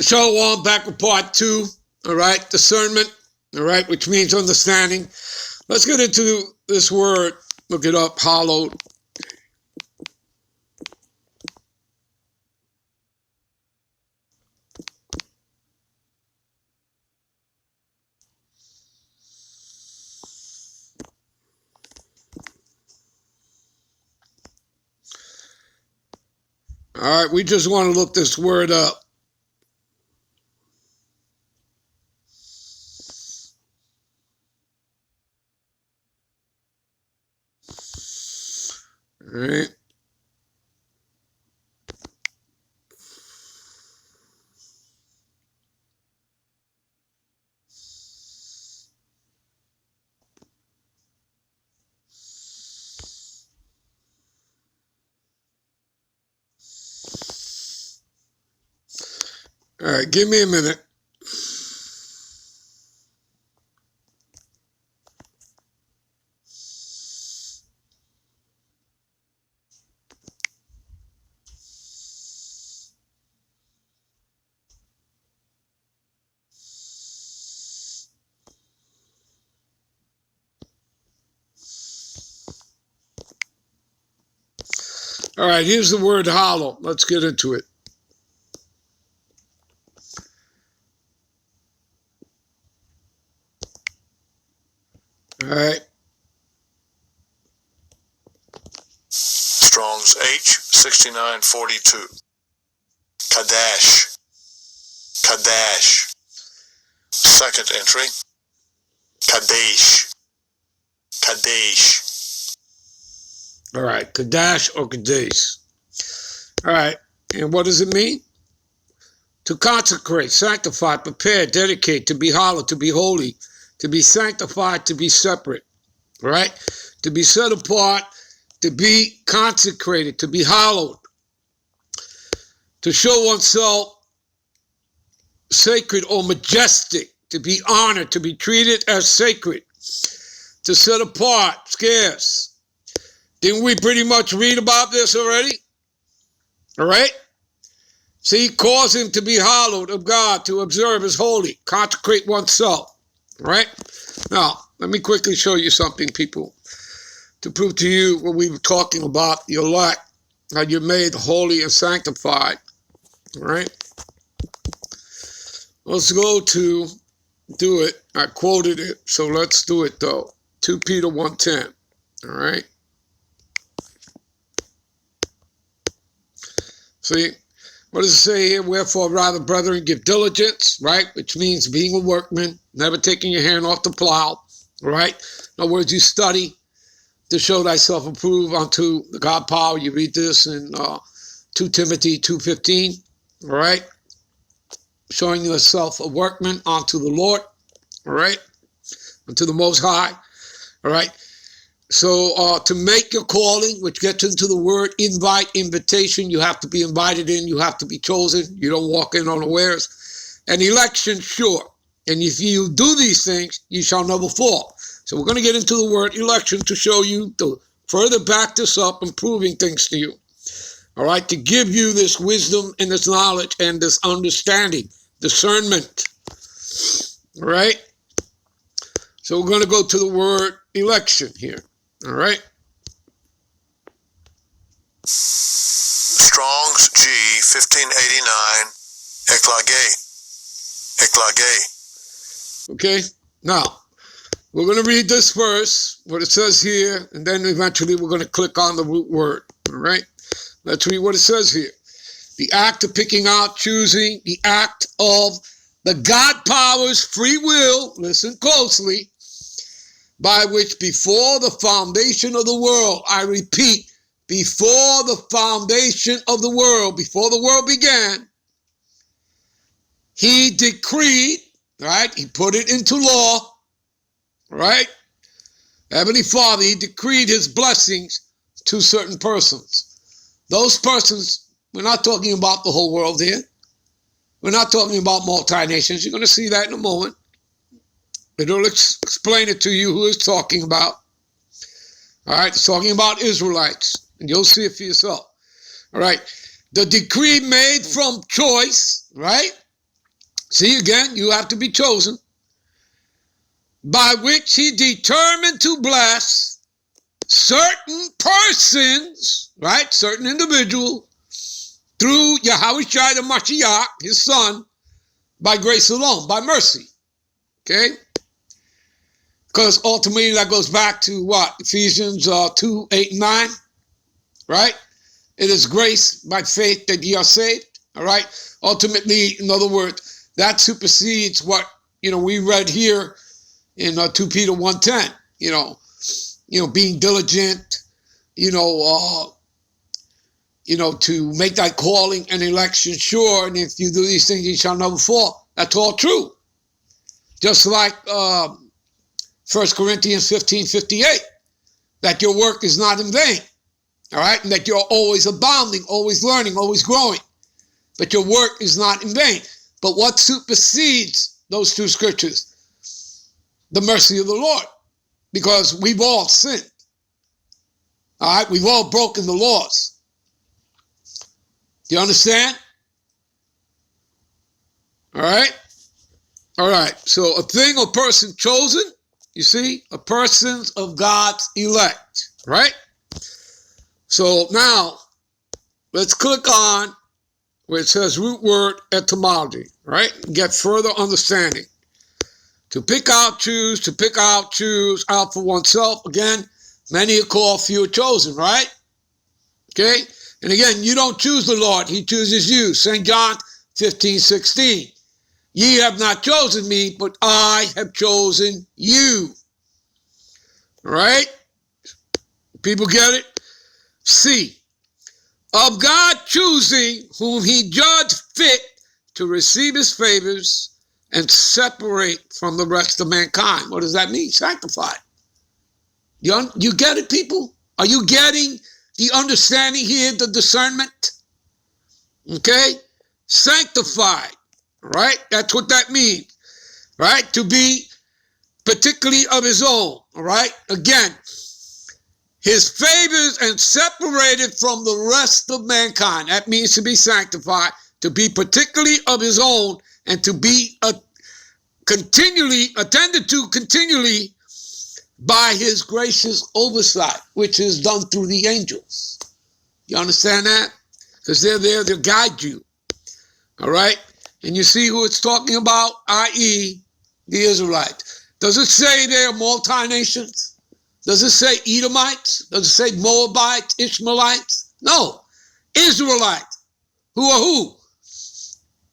Shalom, back with part 2, all right, discernment, all right, which means understanding. Let's get into this word, look it up, hallowed. All right, we just want to look this word up. All right. All right, give me a minute. All right, here's the word hollow. Let's get into it. All right. Strong's H 6942. Kadash. Kadash. Second entry. Kadesh. Kadesh. All right, Kadash or Kadesh. All right, and what does it mean? To consecrate, sanctify, prepare, dedicate, to be hallowed, to be holy, to be sanctified, to be separate, right? To be set apart, to be consecrated, to be hallowed, to show oneself sacred or majestic, to be honored, to be treated as sacred, to set apart, scarce. Didn't we pretty much read about this already? All right? See, cause him to be hallowed of God, to observe as holy, consecrate oneself, right? Now, let me quickly show you something, people, to prove to you what we were talking about, the elect, how you're made holy and sanctified, all right? Let's go to do it. I quoted it, so let's do it, though. 2 Peter 1:10, all right? See, what does it say here? Wherefore, rather, brethren, give diligence, right? Which means being a workman, never taking your hand off the plow, right? In other words, you study to show thyself approved unto the God power. You read this in 2 Timothy 2:15, all right? Showing yourself a workman unto the Lord, all right? Unto the Most High, all right? So to make your calling, which gets into the word invite, invitation, you have to be invited in, you have to be chosen. You don't walk in unawares. And election, sure. And if you do these things, you shall never fall. So we're going to get into the word election to show you, to further back this up and proving things to you. All right, to give you this wisdom and this knowledge and this understanding, discernment. All right. So we're going to go to the word election here. All right. Strong's G 1589. Eklage. Okay. Now, we're going to read this verse, what it says here, and then eventually we're going to click on the root word. All right. Let's read what it says here. The act of picking out, choosing, the act of the God power's free will, listen closely, by which before the foundation of the world, I repeat, before the foundation of the world, before the world began, he decreed, right? He put it into law, right? Heavenly Father, he decreed his blessings to certain persons. Those persons, we're not talking about the whole world here. We're not talking about multi-nations. You're going to see that in a moment. It'll explain it to you who it's talking about. All right, it's talking about Israelites, and you'll see it for yourself. All right, the decree made from choice, right? See, again, you have to be chosen. By which he determined to bless certain persons, right? Certain individuals, through Yahushua the Mashiach, his son, by grace alone, by mercy. Okay? Because ultimately that goes back to what? Ephesians 2, 8, and 9. Right? It is grace by faith that ye are saved. All right? Ultimately, in other words, that supersedes what, we read here in 2 Peter 1:10. Being diligent, to make thy calling and election sure, and if you do these things, you shall never fall. That's all true. Just like 1 Corinthians 15:58, that your work is not in vain, all right? And that you're always abounding, always learning, always growing. But your work is not in vain. But what supersedes those two scriptures? The mercy of the Lord. Because we've all sinned. All right? We've all broken the laws. Do you understand? All right? All right. So a thing or person chosen, you see, a person's of God's elect, right? So now, let's click on where it says root word etymology, right? Get further understanding. To pick out, choose, out for oneself. Again, many are called, few are chosen, right? Okay? And again, you don't choose the Lord, he chooses you. St. John 15:16. Ye have not chosen me, but I have chosen you. All right? People get it? C. Of God choosing whom he judged fit to receive his favors and separate from the rest of mankind. What does that mean? Sanctified. You get it, people? Are you getting the understanding here, the discernment? Okay? Sanctified. Right? That's what that means. Right? To be particularly of his own. All right? Again, his favors and separated from the rest of mankind. That means to be sanctified, to be particularly of his own, and to be attended to continually by his gracious oversight, which is done through the angels. You understand that? Because they're there to guide you. All right? And you see who it's talking about, i.e., the Israelites. Does it say they are multi-nations? Does it say Edomites? Does it say Moabites, Ishmaelites? No. Israelites. Who are who?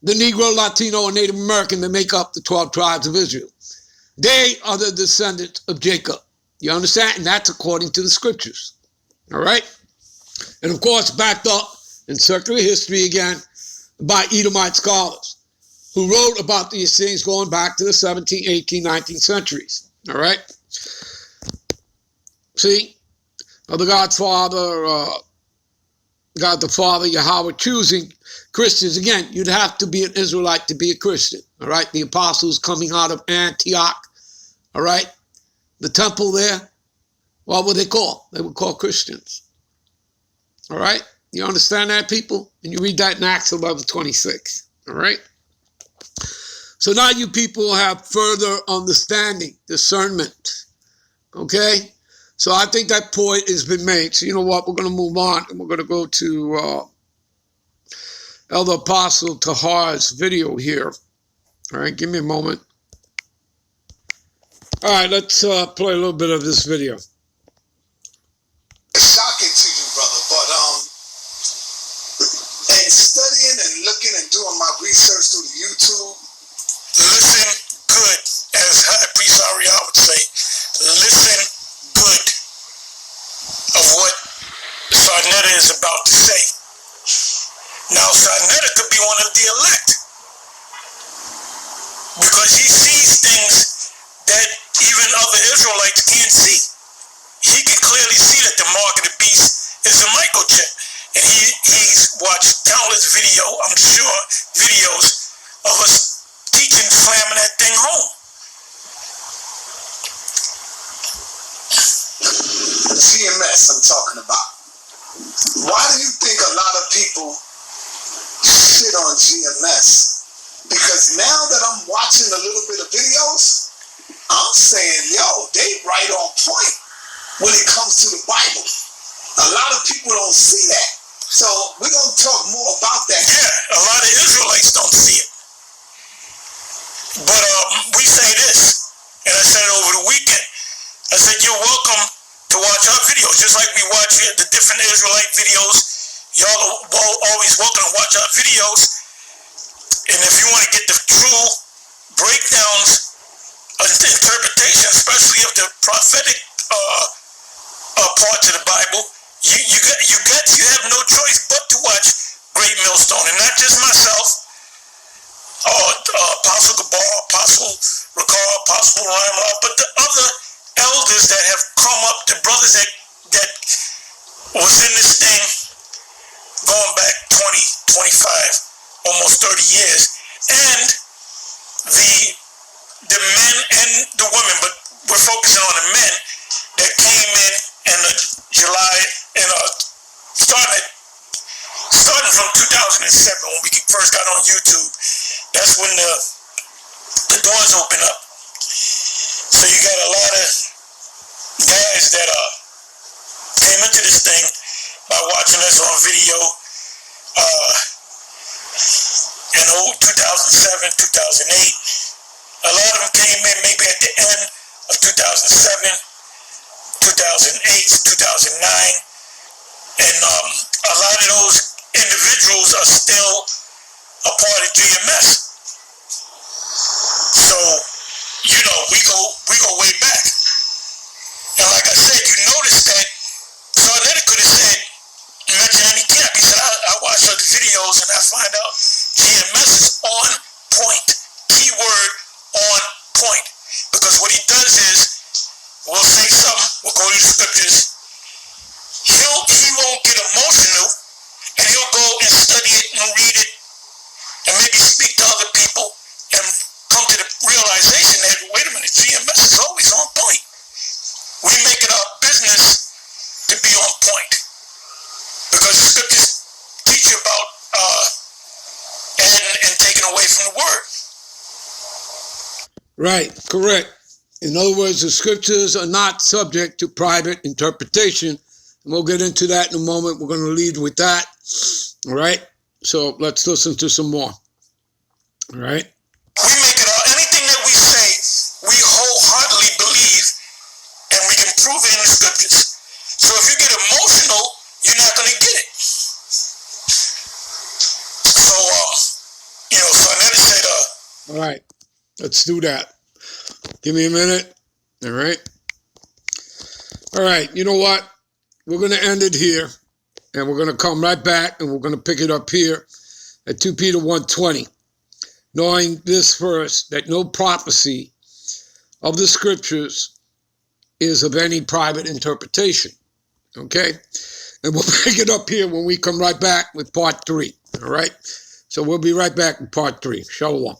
The Negro, Latino, and Native American that make up the 12 tribes of Israel. They are the descendants of Jacob. You understand? And that's according to the scriptures. All right? And of course, backed up in circular history again by Edomite scholars who wrote about these things going back to the 17th, 18th, 19th centuries. All right? See? The God the Father, Yahweh, choosing Christians. Again, you'd have to be an Israelite to be a Christian. All right? The apostles coming out of Antioch. All right? The temple there. What were they called? They were called Christians. All right? You understand that, people? And you read that in Acts 11:26. All right? So now you people have further understanding, discernment. Okay? So I think that point has been made. So you know what? We're going to move on, and we're going to go to Elder Apostle Tahar's video here. All right, give me a moment. All right, let's play a little bit of this video. It's shocking to you, brother, but and studying and looking and doing my research through the YouTube. Listen good, as High Priest Ariel would say. Listen good of what Sarnetta is about to say. Now, Sarnetta could be one of the elect because he sees things that even other Israelites can't see. He can clearly see that the mark of the beast is a microchip, and he's watched countless videos of us teaching, slamming that thing home. GMS I'm talking about. Why do you think a lot of people shit on GMS? Because now that I'm watching a little bit of videos, I'm saying, yo, they right on point when it comes to the Bible. A lot of people don't see that. So we're going to talk more about that. Yeah, a lot of Israelites don't see it. But we say this, and I said it over the weekend. I said, you're welcome to watch our videos, just like we watch the different Israelite videos. Y'all are always welcome to watch our videos. And if you want to get the true breakdowns of the interpretation, especially of the prophetic parts of the Bible, you have no choice but to watch Great Millstone, and not just myself, Apostle Gabar, Apostle Ricard, Apostle Rhyme, but the other elders that have come up, the brothers that was in this thing going back 20, 25, almost 30 years, and the men and the women, but we're focusing on the men that came in July, and starting from 2007 when we first got on YouTube. That's when the doors open up. So you got a lot of guys that came into this thing by watching us on video in 2007, 2008. A lot of them came in maybe at the end of 2007, 2008, 2009. And a lot of those individuals are still a part of GMS. So, we go way back. And like I said, you notice that Sarnetta could have said, mention any camp. He said, I watch other videos and I find out GMS is on point. Keyword on point. Because what he does is, we'll say something, we'll go to the scriptures, he won't get emotional, and he'll go and study it and read it and maybe speak to other people and come to the realization that, wait a minute, GMS is always on point. We make it our business to be on point because the scriptures teach you about adding and taking away from the word. Right, correct. In other words, the scriptures are not subject to private interpretation. And we'll get into that in a moment. We're going to lead with that. All right. So let's listen to some more. All right. We make it all. Anything that we say, we wholeheartedly believe, and we can prove it in the scriptures. So if you get emotional, you're not going to get it. So, Sarnetta said, all right. Let's do that. Give me a minute. All right. All right. You know what? We're going to end it here, and we're going to come right back, and we're going to pick it up here at 2 Peter 1:20, knowing this first, that no prophecy of the scriptures is of any private interpretation, okay? And we'll pick it up here when we come right back with part 3, all right? So we'll be right back with part 3. Shalom.